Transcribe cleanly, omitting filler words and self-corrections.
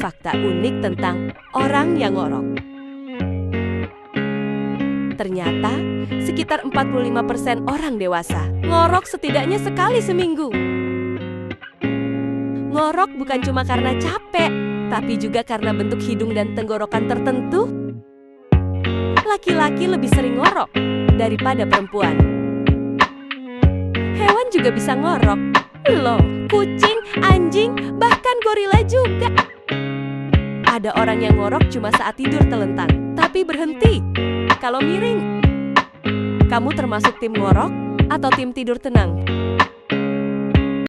fakta unik tentang orang yang ngorok. Ternyata, sekitar 45% orang dewasa ngorok setidaknya sekali seminggu. Ngorok bukan cuma karena capek, tapi juga karena bentuk hidung dan tenggorokan tertentu. Laki-laki lebih sering ngorok daripada perempuan. Hewan juga bisa ngorok. Loh, kucing, anjing, bahkan gorila juga. Ada orang yang ngorok cuma saat tidur telentang, tapi berhenti kalau miring. Kamu termasuk tim ngorok atau tim tidur tenang?